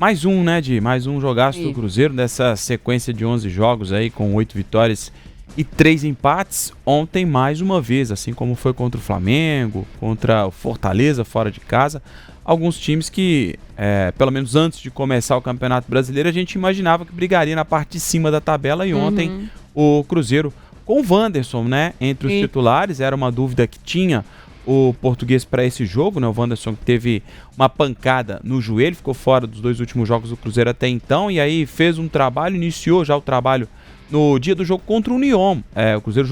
Mais um, né, mais um jogaço do Cruzeiro nessa sequência de 11 jogos aí com 8 vitórias e 3 empates. Ontem, mais uma vez, assim como foi contra o Flamengo, contra o Fortaleza fora de casa, alguns times que, pelo menos antes de começar o Campeonato Brasileiro, a gente imaginava que brigaria na parte de cima da tabela, e ontem o Cruzeiro com o Wanderson, né, entre os titulares, era uma dúvida que tinha o português para esse jogo, né? O Wanderson que teve uma pancada no joelho, ficou fora dos 2 últimos jogos do Cruzeiro até então, e aí fez um trabalho, iniciou já o trabalho no dia do jogo contra o Union. O Cruzeiro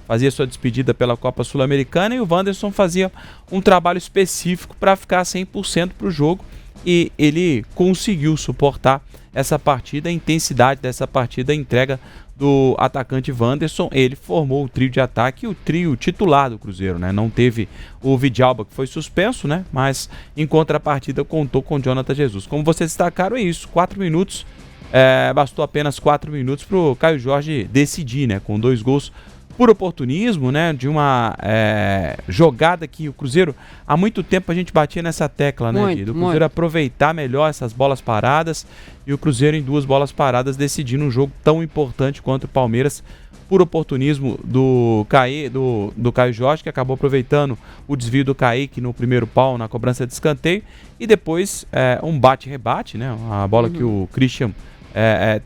fazia sua despedida pela Copa Sul-Americana, e o Wanderson fazia um trabalho específico para ficar 100% para o jogo, e ele conseguiu suportar essa partida, a intensidade dessa partida, a entrega do atacante Wanderson. Ele formou o trio de ataque, o trio titular do Cruzeiro, né? Não teve o Vidalba, que foi suspenso, né? Mas em contrapartida contou com o Jonathan Jesus. Como vocês destacaram, é isso, 4 minutos, bastou apenas 4 minutos para o Caio Jorge decidir, né? Com 2 gols por oportunismo, né? De uma jogada que o Cruzeiro, há muito tempo a gente batia nessa tecla, né, do Cruzeiro aproveitar melhor essas bolas paradas, e o Cruzeiro em 2 bolas paradas decidindo um jogo tão importante contra o Palmeiras, por oportunismo do Caio Jorge, que acabou aproveitando o desvio do Kaique no primeiro pau, na cobrança de escanteio, e depois um bate-rebate, né? A bola que o Christian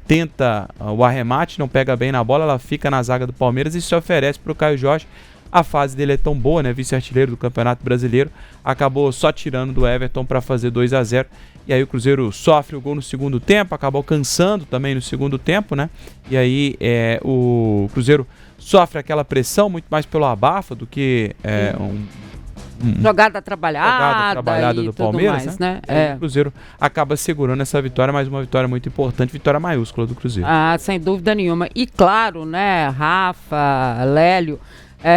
tenta o arremate, não pega bem na bola, ela fica na zaga do Palmeiras e se oferece para o Caio Jorge. A fase dele é tão boa, né? Vice-artilheiro do Campeonato Brasileiro, acabou só tirando do Everton para fazer 2-0. E aí o Cruzeiro sofre o gol no segundo tempo, acabou cansando também no segundo tempo, né? E aí o Cruzeiro sofre aquela pressão muito mais pelo abafa do que jogada trabalhada do Palmeiras, mais, né? O Cruzeiro acaba segurando essa vitória, mas uma vitória muito importante, vitória maiúscula do Cruzeiro. Sem dúvida nenhuma. E claro, né, Rafa, Lélio,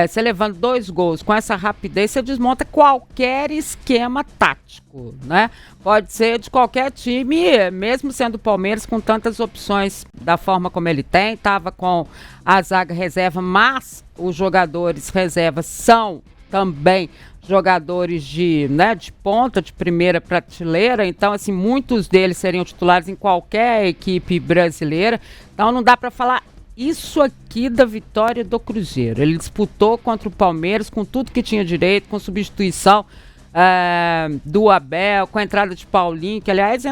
você levando 2 gols com essa rapidez, você desmonta qualquer esquema tático, né? Pode ser de qualquer time, mesmo sendo o Palmeiras, com tantas opções da forma como ele tem, estava com a zaga reserva, mas os jogadores reservas são também jogadores de ponta, de primeira prateleira, então assim, muitos deles seriam titulares em qualquer equipe brasileira, então não dá para falar isso aqui da vitória do Cruzeiro. Ele disputou contra o Palmeiras com tudo que tinha direito, com substituição do Abel, com a entrada de Paulinho, que aliás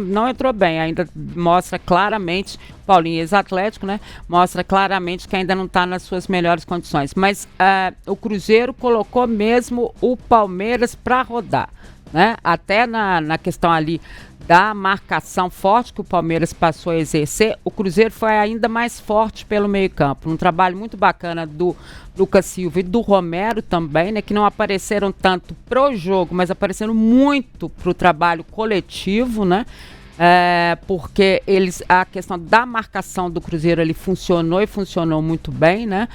não entrou bem, ainda mostra claramente, Paulinho ex-atlético, né? Mostra claramente que ainda não está nas suas melhores condições, mas o Cruzeiro colocou mesmo o Palmeiras para rodar, né? Até na questão ali da marcação forte que o Palmeiras passou a exercer, o Cruzeiro foi ainda mais forte pelo meio-campo. Um trabalho muito bacana do Lucas Silva e do Romero também, né, que não apareceram tanto pro jogo, mas apareceram muito pro trabalho coletivo, né? Porque a questão da marcação do Cruzeiro ele funcionou e funcionou muito bem, né?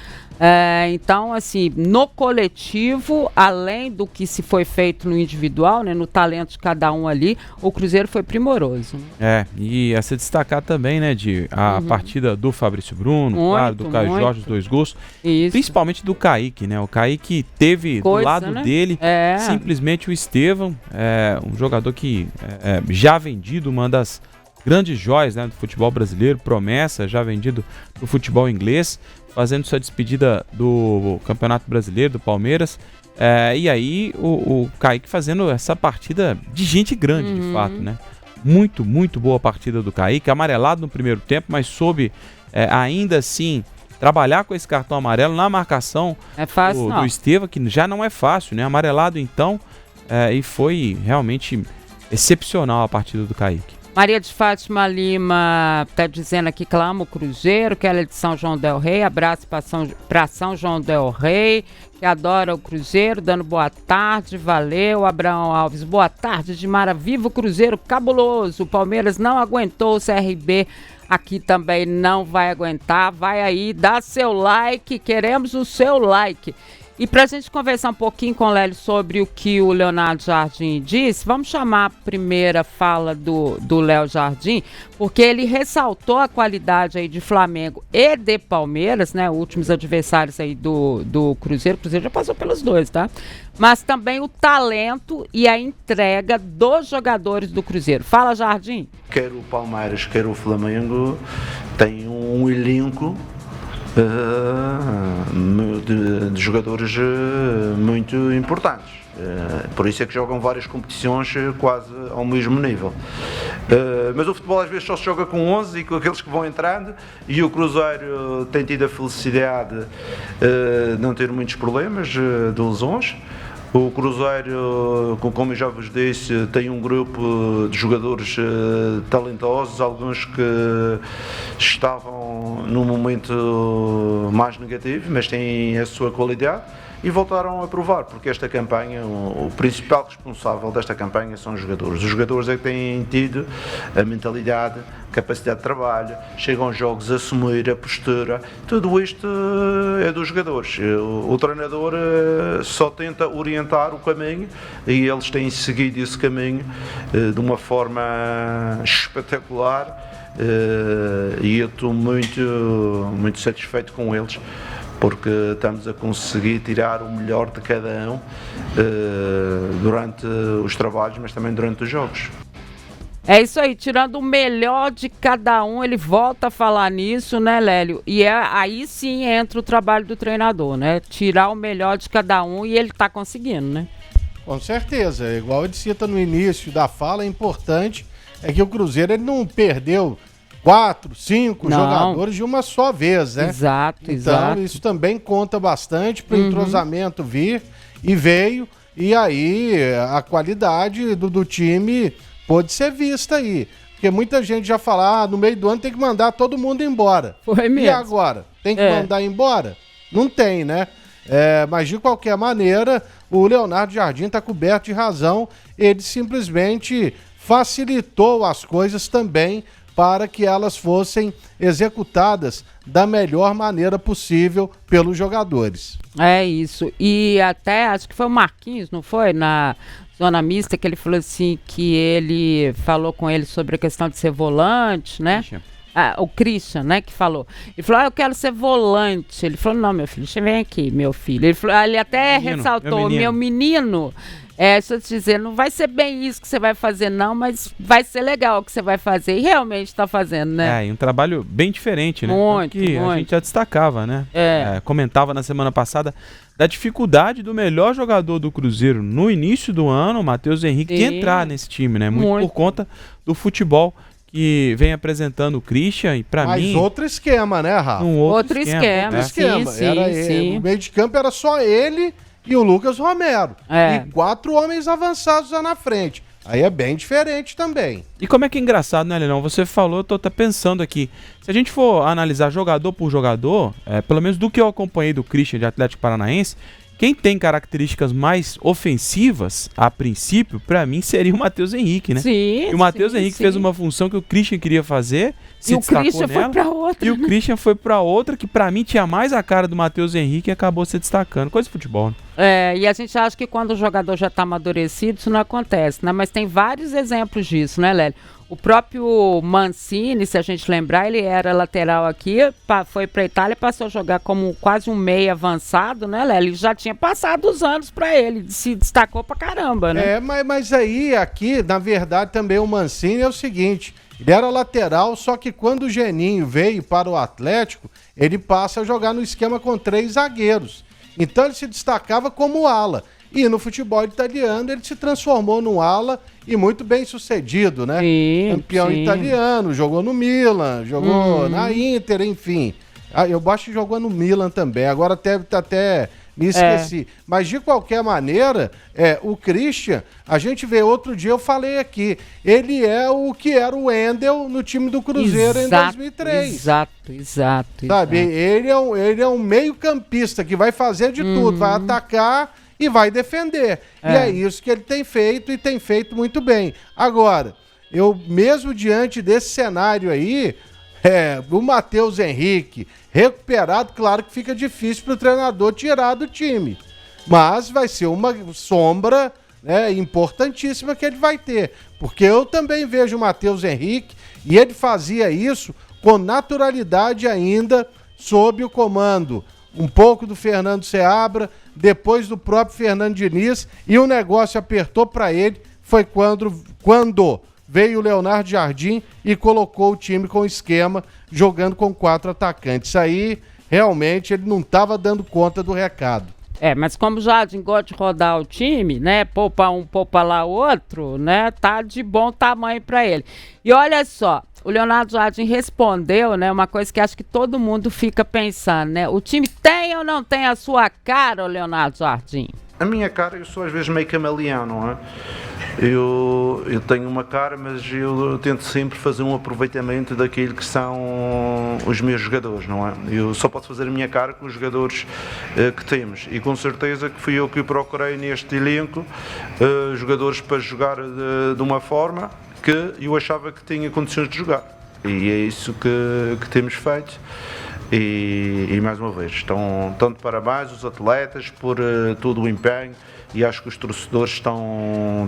Então, assim, no coletivo, além do que se foi feito no individual, né, no talento de cada um ali, o Cruzeiro foi primoroso. E a se destacar também, né, a partida do Fabrício Bruno, claro, do Caio Jorge, os 2 gols, principalmente do Kaique, né? O Kaique teve do lado dele simplesmente o Estevão, um jogador que já vendido, uma das grandes joias, né, do futebol brasileiro, promessa, já vendido do futebol inglês, fazendo sua despedida do Campeonato Brasileiro, do Palmeiras, e aí o Kaique fazendo essa partida de gente grande, de fato, né? Muito, muito boa partida do Kaique, amarelado no primeiro tempo, mas soube ainda assim trabalhar com esse cartão amarelo na marcação do Estevão, que já não é fácil, né? Amarelado então, e foi realmente excepcional a partida do Kaique. Maria de Fátima Lima está dizendo aqui, clama o Cruzeiro, que ela é de São João del Rei, abraço para São João del Rei, que adora o Cruzeiro, dando boa tarde, valeu. Abraão Alves, boa tarde, de Mara, viva o Cruzeiro, cabuloso, o Palmeiras não aguentou, o CRB aqui também não vai aguentar, vai aí, dá seu like, queremos o seu like. E para a gente conversar um pouquinho com o Lélio sobre o que o Leonardo Jardim disse, vamos chamar a primeira fala do Léo Jardim, porque ele ressaltou a qualidade aí de Flamengo e de Palmeiras, né? Últimos adversários aí do Cruzeiro. O Cruzeiro já passou pelos dois, tá? Mas também o talento e a entrega dos jogadores do Cruzeiro. Fala, Jardim. Quer o Palmeiras, quer o Flamengo, tem um elenco de jogadores muito importantes. Por isso é que jogam várias competições quase ao mesmo nível. Mas o futebol às vezes só se joga com 11 e com aqueles que vão entrando, e o Cruzeiro tem tido a felicidade de não ter muitos problemas de lesões. O Cruzeiro, como eu já vos disse, tem um grupo de jogadores talentosos, alguns que estavam num momento mais negativo, mas têm a sua qualidade e voltaram a provar, porque esta campanha, o principal responsável desta campanha são os jogadores. Os jogadores é que têm tido a mentalidade, capacidade de trabalho, chegam aos jogos a assumir a postura, tudo isto é dos jogadores. O treinador só tenta orientar o caminho e eles têm seguido esse caminho de uma forma espetacular, e eu estou muito satisfeito com eles, porque estamos a conseguir tirar o melhor de cada um durante os trabalhos, mas também durante os jogos. É isso aí, tirando o melhor de cada um, ele volta a falar nisso, né, Lélio? E aí sim entra o trabalho do treinador, né? Tirar o melhor de cada um, e ele tá conseguindo, né? Com certeza, igual ele cita no início da fala, é importante é que o Cruzeiro ele não perdeu 4, 5 jogadores de uma só vez, né? Exato. Então isso também conta bastante para o entrosamento vir, e veio, e aí a qualidade do time pode ser vista aí. Porque muita gente já fala, no meio do ano tem que mandar todo mundo embora. Foi mesmo. E agora? Tem que mandar embora? Não tem, né? Mas de qualquer maneira, o Leonardo Jardim está coberto de razão. Ele simplesmente facilitou as coisas também para que elas fossem executadas da melhor maneira possível pelos jogadores. É isso. E até, acho que foi o Marquinhos, não foi? Na zona mista, que ele falou assim, que ele falou com ele sobre a questão de ser volante, né? O Christian, né, que falou. Ele falou, eu quero ser volante. Ele falou, não, meu filho, vem aqui, meu filho. Ele falou, ele até ressaltou, meu menino, deixa eu te dizer, não vai ser bem isso que você vai fazer, não, mas vai ser legal o que você vai fazer. E realmente está fazendo, né? E um trabalho bem diferente, né? Muito. A gente já destacava, né? Comentava na semana passada da dificuldade do melhor jogador do Cruzeiro no início do ano, o Matheus Henrique, de entrar nesse time, né? Muito por conta do futebol que vem apresentando o Christian, e pra mim... Mas outro esquema, né, Rafa? Outro esquema. Sim. O meio de campo era só ele e o Lucas Romero. E 4 homens avançados lá na frente. Aí é bem diferente também. E como é que é engraçado, né, Leilão? Você falou, eu tô até pensando aqui. Se a gente for analisar jogador por jogador, pelo menos do que eu acompanhei do Christian de Atlético Paranaense, quem tem características mais ofensivas, a princípio, pra mim, seria o Matheus Henrique, né? Sim. E o Matheus Henrique fez uma função que o Christian queria fazer, se destacou nela. E o Christian foi pra outra. E o Christian foi pra outra, que pra mim tinha mais a cara do Matheus Henrique, e acabou se destacando. Coisa de futebol, né? E a gente acha que quando o jogador já tá amadurecido, isso não acontece, né? Mas tem vários exemplos disso, né, Lélio? O próprio Mancini, se a gente lembrar, ele era lateral aqui, foi para a Itália, passou a jogar como quase um meia avançado, né, Léo? Ele já tinha passado os anos para ele, se destacou pra caramba, né? Mas aí, aqui, na verdade, também o Mancini é o seguinte, ele era lateral, só que quando o Geninho veio para o Atlético, ele passa a jogar no esquema com 3 zagueiros. Então ele se destacava como ala. E no futebol italiano ele se transformou num ala e muito bem sucedido, né? Campeão italiano, jogou no Milan, jogou na Inter, enfim. Eu acho que jogou no Milan também, agora até me esqueci. Mas de qualquer maneira, o Christian, a gente vê, outro dia eu falei aqui, ele é o que era o Wendel no time do Cruzeiro em 2003. Exato. Sabe, ele é um meio campista que vai fazer de tudo, vai atacar e vai defender. E é isso que ele tem feito, e tem feito muito bem. Agora, eu mesmo diante desse cenário aí, o Matheus Henrique recuperado, claro que fica difícil para o treinador tirar do time. Mas vai ser uma sombra, né, importantíssima que ele vai ter. Porque eu também vejo o Matheus Henrique e ele fazia isso com naturalidade ainda sob o comando um pouco do Fernando Seabra, depois do próprio Fernando Diniz, e o negócio apertou para ele, foi quando veio o Leonardo Jardim e colocou o time com esquema, jogando com 4 atacantes. Isso aí, realmente, ele não estava dando conta do recado. Mas como o Jardim gosta de rodar o time, né, poupa um, poupa lá outro, né, tá de bom tamanho para ele. E olha só, o Leonardo Jardim respondeu, né, uma coisa que acho que todo mundo fica pensando, né, o time tem ou não tem a sua cara, o Leonardo Jardim? A minha cara, eu sou às vezes meio camaleão, não é? Eu tenho uma cara, mas eu tento sempre fazer um aproveitamento daquilo que são os meus jogadores, não é? Eu só posso fazer a minha cara com os jogadores que temos, e com certeza que fui eu que procurei neste elenco jogadores para jogar de uma forma que eu achava que tinha condições de jogar, e é isso que temos feito. E mais uma vez, estão de parabéns os atletas por todo o empenho, e acho que os torcedores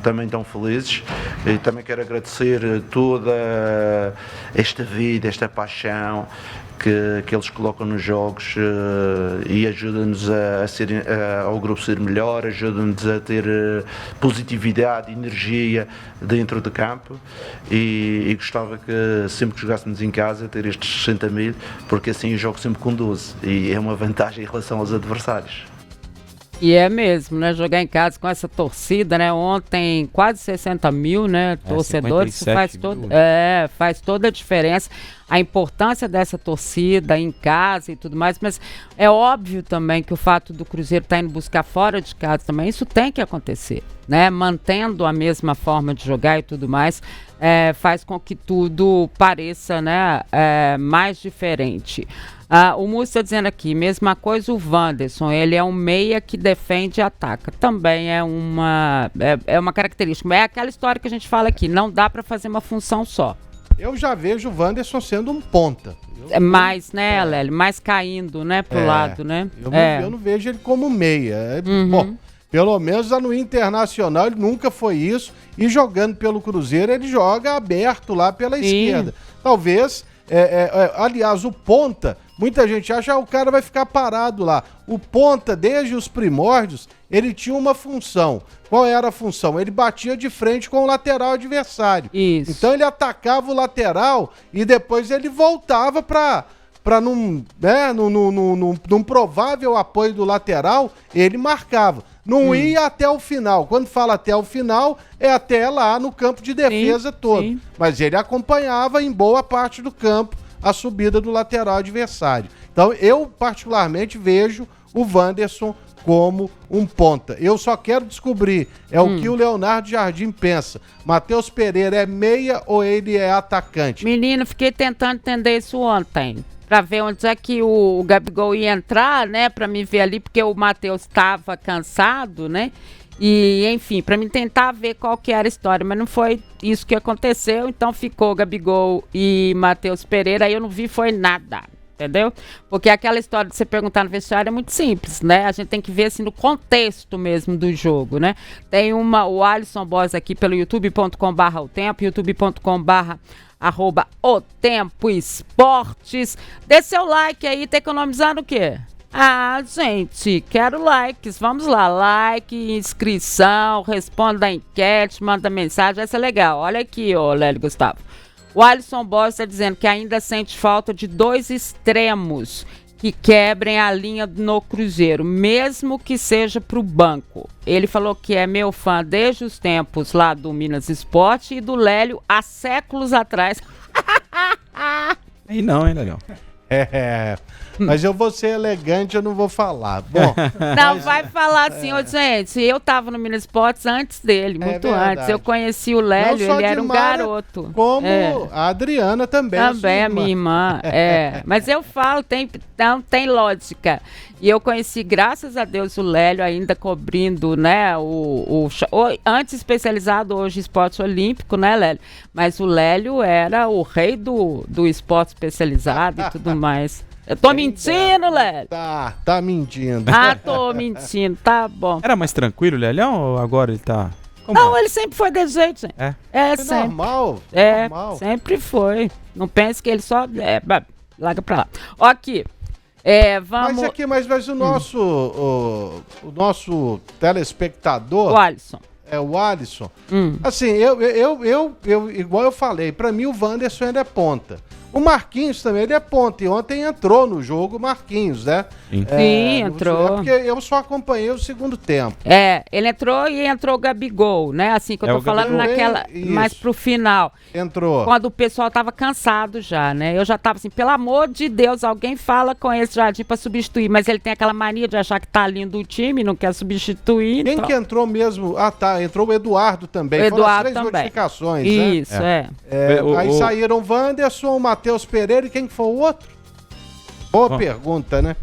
também estão felizes. E também quero agradecer toda esta vida, esta paixão que eles colocam nos jogos, e ajuda-nos ao grupo ser melhor, ajuda-nos a ter positividade, energia dentro do campo, e gostava que sempre que jogássemos em casa ter estes 60 mil, porque assim eu jogo sempre com 12 e é uma vantagem em relação aos adversários. E é mesmo, né? Jogar em casa com essa torcida, né? Ontem quase 60 mil, né? Torcedores, isso faz toda a diferença. A importância dessa torcida em casa e tudo mais, mas é óbvio também que o fato do Cruzeiro estar indo buscar fora de casa também, isso tem que acontecer, né? Mantendo a mesma forma de jogar e tudo mais, faz com que tudo pareça, né, mais diferente. O Múcio está dizendo aqui, mesma coisa o Wanderson, ele é um meia que defende e ataca. Também é uma característica, é aquela história que a gente fala aqui, não dá para fazer uma função só. Eu já vejo o Wanderson sendo um ponta. Mais, né, Lélio? Mais caindo, né, pro lado, né? Eu não vejo ele como meia. Bom, pelo menos lá no Internacional ele nunca foi isso, e jogando pelo Cruzeiro ele joga aberto lá pela esquerda. Talvez, aliás, o ponta, muita gente acha que o cara vai ficar parado lá. O ponta, desde os primórdios, ele tinha uma função. Qual era a função? Ele batia de frente com o lateral adversário. Isso. Então ele atacava o lateral e depois ele voltava para num provável apoio do lateral, ele marcava. Não ia até o final. Quando fala até o final, é até lá no campo de defesa todo. Sim. Mas ele acompanhava em boa parte do campo a subida do lateral adversário. Então eu particularmente vejo o Wanderson como um ponta. Eu só quero descobrir o que o Leonardo Jardim pensa. Matheus Pereira é meia ou ele é atacante? Menino, fiquei tentando entender isso ontem, pra ver onde é que o Gabigol ia entrar, né, pra me ver ali, porque o Matheus estava cansado, né, e enfim, pra mim tentar ver qual que era a história, mas não foi isso que aconteceu, então ficou Gabigol e Matheus Pereira, aí eu não vi foi nada. Entendeu? Porque aquela história de você perguntar no vestiário é muito simples, né? A gente tem que ver assim no contexto mesmo do jogo, né? Tem o Alisson Boss aqui pelo youtube.com/otempo, youtube.com/otempoesportes. Dê seu like aí, tá economizando o quê? Gente, quero likes, vamos lá, like, inscrição, responda a enquete, manda mensagem, vai ser legal. Olha aqui, Lélio Gustavo. O Alisson Boss está dizendo que ainda sente falta de 2 extremos que quebrem a linha no Cruzeiro, mesmo que seja para o banco. Ele falou que é meu fã desde os tempos lá do Minas Esporte e do Lélio há séculos atrás. Aí não, hein, Lélio? Mas eu vou ser elegante, eu não vou falar. Bom, não, vai falar assim, gente, eu tava no Minas Esportes antes dele, muito antes. Eu conheci o Lélio, ele era um garoto. Como a Adriana também. Também, a minha irmã. Mas eu falo, tem lógica. E eu conheci, graças a Deus, o Lélio ainda cobrindo, né, antes especializado, hoje esporte olímpico, né, Lélio? Mas o Lélio era o rei do esporte especializado e tudo mais. Eu tô mentindo, Lélio? Tá mentindo. Ah, tô mentindo, tá bom. Era mais tranquilo, Lelhão, ou agora ele tá... Como Não, ele sempre foi desse jeito, gente. É sempre. normal. É, normal. sempre foi. Não pense que ele só... larga pra lá. Ó, aqui. Vamos... Mas o nosso, o nosso telespectador... O Alisson. É o Alisson. Assim, eu igual eu falei, pra mim o Wanderson ainda é ponta. O Marquinhos também, ele é ponta. E ontem entrou no jogo o Marquinhos, né? Sim, entrou. Porque eu só acompanhei o segundo tempo. Ele entrou e entrou o Gabigol, né? Assim que eu tô falando Gabigol, naquela... Mais pro final. Entrou. Quando o pessoal tava cansado já, né? Eu já tava assim, pelo amor de Deus, alguém fala com esse Jardim pra substituir. Mas ele tem aquela mania de achar que tá lindo o time, não quer substituir. Quem então. que entrou mesmo? Ah, tá. Entrou o Eduardo também. O Eduardo Foram as 3 também. modificações, Isso, né? Aí saíram o Wanderson, o Matheus Pereira e quem que foi o outro? Boa pergunta, né?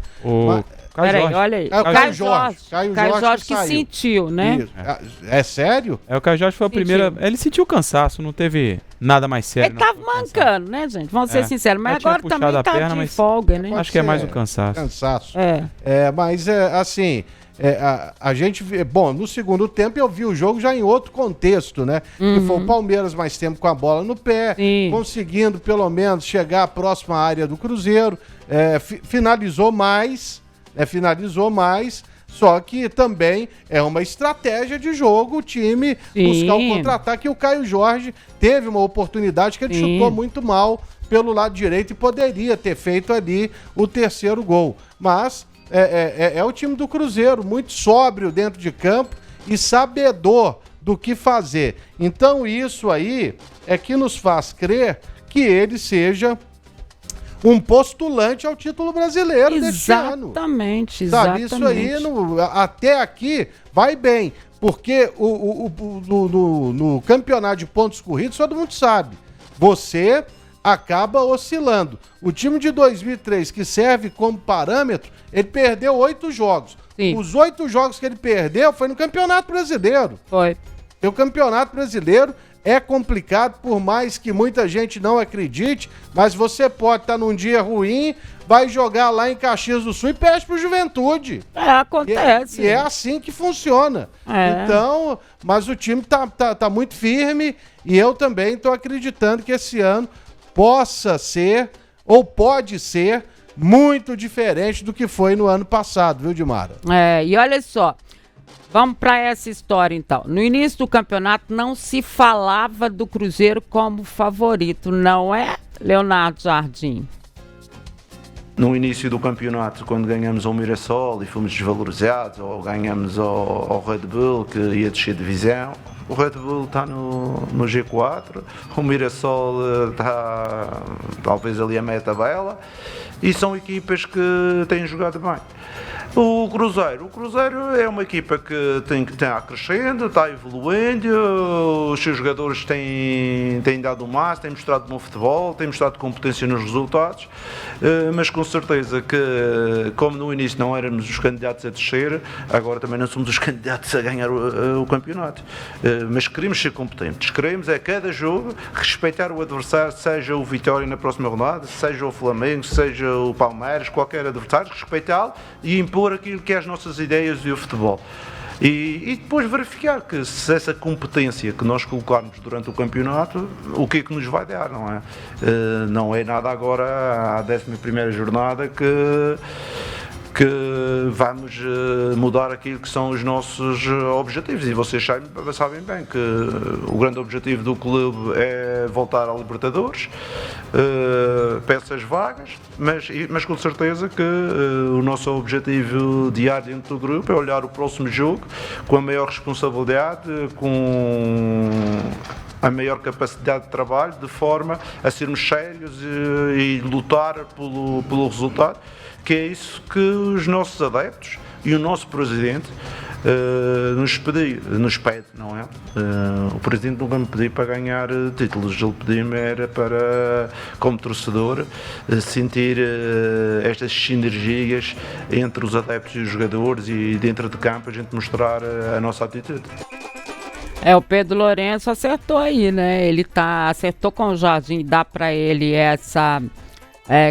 Peraí, olha aí. É o Caio Jorge. Caio Jorge que sentiu, né? Isso. É sério? O Caio Jorge foi a primeira... Ele sentiu cansaço, não teve nada mais sério. Ele tava mancando, né, gente? Vamos ser sinceros. Mas agora também tá de folga, né? Acho que é mais o cansaço. Mas assim... a gente... Bom, no segundo tempo eu vi o jogo já em outro contexto, né? Que foi o Palmeiras mais tempo com a bola no pé, conseguindo pelo menos chegar à próxima área do Cruzeiro, finalizou mais, só que também é uma estratégia de jogo o time buscar o contra-ataque. E o Caio Jorge teve uma oportunidade que ele chutou muito mal pelo lado direito e poderia ter feito ali o terceiro gol. Mas... É o time do Cruzeiro, muito sóbrio dentro de campo e sabedor do que fazer. Então isso aí é que nos faz crer que ele seja um postulante ao título brasileiro deste ano. Exatamente. Sabe, isso aí até aqui vai bem, porque no campeonato de pontos corridos todo mundo sabe, você acaba oscilando. O time de 2003, que serve como parâmetro, ele perdeu 8 jogos. Sim. Os 8 jogos que ele perdeu foi no Campeonato Brasileiro. Foi. E o Campeonato Brasileiro é complicado, por mais que muita gente não acredite, mas você pode estar num dia ruim, vai jogar lá em Caxias do Sul e perde pro Juventude. Acontece. E é assim que funciona. Então, mas o time tá muito firme e eu também tô acreditando que esse ano possa ser, ou pode ser, muito diferente do que foi no ano passado, viu, Dimara? E olha só, vamos para essa história então. No início do campeonato não se falava do Cruzeiro como favorito, não é, Leonardo Jardim? No início do campeonato, quando ganhamos ao Mirassol e fomos desvalorizados, ou ganhamos ao Red Bull, que ia descer divisão, o Red Bull está no G4, o Mirassol está talvez ali a meia tabela, e são equipas que têm jogado bem. O Cruzeiro é uma equipa que está crescendo, está evoluindo, os seus jogadores têm dado o máximo, têm mostrado bom futebol, têm mostrado competência nos resultados, mas com certeza que, como no início não éramos os candidatos a descer, agora também não somos os candidatos a ganhar o campeonato. Mas queremos ser competentes, queremos a cada jogo respeitar o adversário, seja o Vitória na próxima rodada, seja o Flamengo, seja o Palmeiras, qualquer adversário, respeitá-lo e impor aquilo que é as nossas ideias e o futebol. E depois verificar que se essa competência que nós colocarmos durante o campeonato, o que é que nos vai dar, não é? Não é nada agora, à 11ª jornada, que vamos mudar aquilo que são os nossos objetivos, e vocês sabem bem que o grande objetivo do clube é voltar à Libertadores, peças vagas, mas com certeza que o nosso objetivo diário dentro do grupo é olhar o próximo jogo com a maior responsabilidade, com a maior capacidade de trabalho, de forma a sermos sérios e lutar pelo resultado, que é isso que os nossos adeptos e o nosso Presidente nos pede, não é? O Presidente nunca me pediu para ganhar títulos, ele pediu-me era para, como torcedor, sentir estas sinergias entre os adeptos e os jogadores, e dentro de campo a gente mostrar a nossa atitude. O Pedro Lourenço acertou aí, né? Ele acertou com o Jardim, dá para ele essa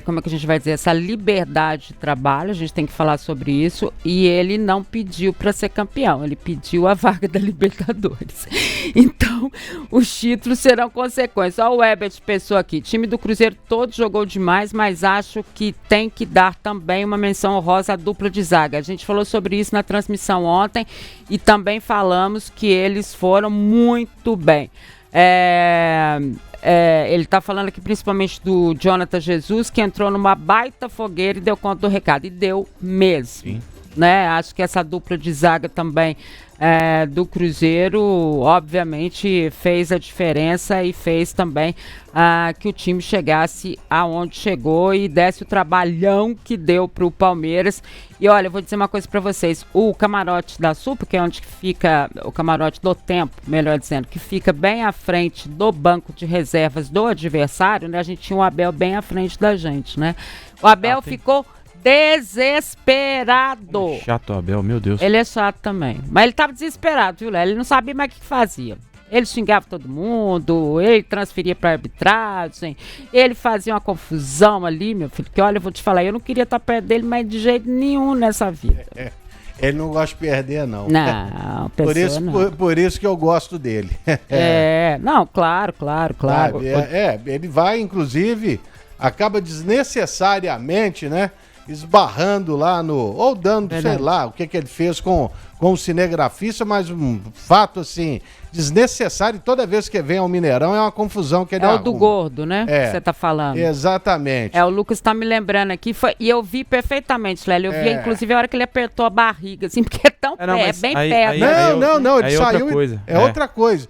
como é que a gente vai dizer, essa liberdade de trabalho, a gente tem que falar sobre isso, e ele não pediu para ser campeão, ele pediu a vaga da Libertadores. Então, os títulos serão consequências. Olha o Ebert Pessoa aqui, time do Cruzeiro todo jogou demais, mas acho que tem que dar também uma menção honrosa à dupla de zaga. A gente falou sobre isso na transmissão ontem e também falamos que eles foram muito bem. Ele está falando aqui principalmente do Jonathan Jesus, que entrou numa baita fogueira e deu conta do recado. E deu mesmo. Né? Acho que essa dupla de zaga também do Cruzeiro, obviamente, fez a diferença e fez também que o time chegasse aonde chegou e desse o trabalhão que deu para o Palmeiras. E olha, eu vou dizer uma coisa para vocês, o camarote da Sul, que é onde fica o camarote do tempo, melhor dizendo, que fica bem à frente do banco de reservas do adversário, né? A gente tinha o Abel bem à frente da gente, né? O Abel ficou desesperado. Chato, Abel, meu Deus. Ele é chato também. Mas ele tava desesperado, viu, Léo? Ele não sabia mais o que fazia. Ele xingava todo mundo, ele transferia pra arbitragem, ele fazia uma confusão ali, meu filho, que olha, eu vou te falar, eu não queria estar perto dele, mas de jeito nenhum nessa vida. Ele não gosta de perder, não. Não, por isso que eu gosto dele. Não, claro. Ele vai, inclusive, acaba desnecessariamente, né? Esbarrando lá ou dando, sei lá, o que ele fez com o cinegrafista, mas um fato, assim, desnecessário. Toda vez que vem ao Mineirão é uma confusão que ele arruma. É o do gordo, né? Que você tá falando. Exatamente. O Lucas tá me lembrando aqui, e eu vi perfeitamente, Lélia. Eu vi, inclusive, a hora que ele apertou a barriga, assim, porque é tão bem perto. Não, ele saiu. Outra coisa. Outra coisa.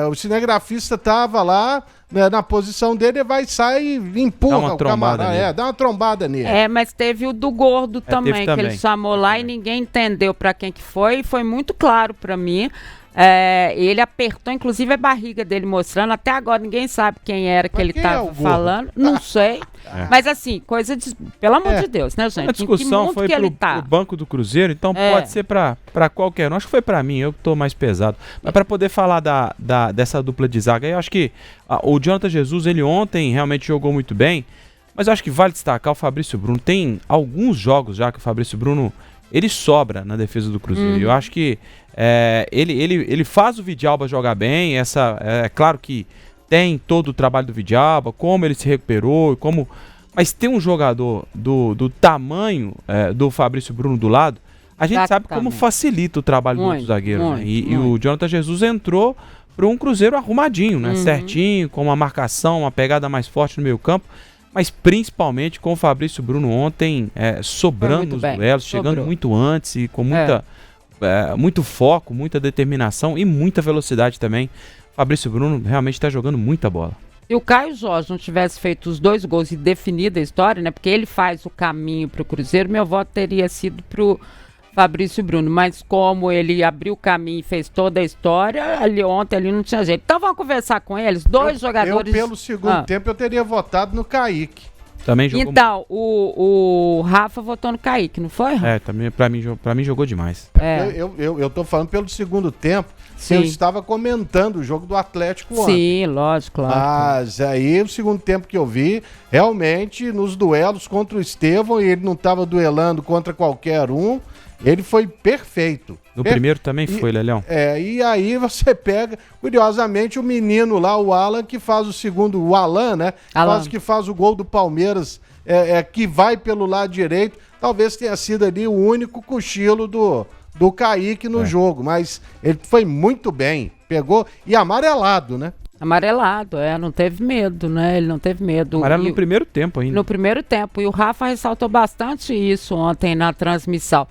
O cinegrafista tava lá, né, na posição dele, vai sair e empurra o camarada. Dá uma trombada nele. Mas teve o do gordo também, que ele chamou lá e ninguém entendeu pra quem que foi, e foi muito claro pra mim. Ele apertou, inclusive, a barriga dele mostrando. Até agora ninguém sabe quem era que ele estava falando. Não sei. Mas assim, coisa de... Pelo amor de Deus, né, gente? A discussão foi pro banco do Cruzeiro, então pode ser pra qualquer um. Acho que foi pra mim, eu que tô mais pesado. Mas pra poder falar dessa dupla de zaga, eu acho que o Jonathan Jesus, ele ontem realmente jogou muito bem, mas eu acho que vale destacar o Fabrício Bruno. Tem alguns jogos já que o Fabrício Bruno, ele sobra na defesa do Cruzeiro. Eu acho que ele faz o Vidalba jogar bem. É claro que tem todo o trabalho do Vidalba, como ele se recuperou, mas tem um jogador do tamanho do Fabrício Bruno do lado, a gente sabe como facilita o trabalho do outro zagueiro. Né? E o Jonathan Jesus entrou para um Cruzeiro arrumadinho, né? Certinho, com uma marcação, uma pegada mais forte no meio campo, mas principalmente com o Fabrício Bruno ontem sobrando nos duelos, chegando muito antes e com muito foco, muita determinação e muita velocidade também. Fabrício Bruno realmente está jogando muita bola. E o Caio Jorge não tivesse feito os 2 gols e definido a história, né? Porque ele faz o caminho para o Cruzeiro, meu voto teria sido pro Fabrício Bruno. Mas como ele abriu o caminho e fez toda a história, ontem não tinha jeito. Então vamos conversar com eles, jogadores... Pelo segundo tempo, eu teria votado no Kaique. Também jogou então, o Rafa votou no Kaique, não foi, Rafa? Também, pra mim jogou demais. Eu tô falando pelo segundo tempo. Sim. Eu estava comentando o jogo do Atlético ontem. Sim, lógico, claro. Mas aí, o segundo tempo que eu vi, realmente, nos duelos contra o Estevão, ele não estava duelando contra qualquer um, ele foi perfeito. No primeiro também foi, Lelhão. E aí você pega, curiosamente, o menino lá, o Alan, que faz o segundo, o Alan, né? Que faz o gol do Palmeiras, que vai pelo lado direito. Talvez tenha sido ali o único cochilo do Kaique no jogo, mas ele foi muito bem, pegou e amarelado, né? Amarelado, não teve medo, né? Ele não teve medo. Amarelo no primeiro tempo ainda. No primeiro tempo, e o Rafa ressaltou bastante isso ontem na transmissão.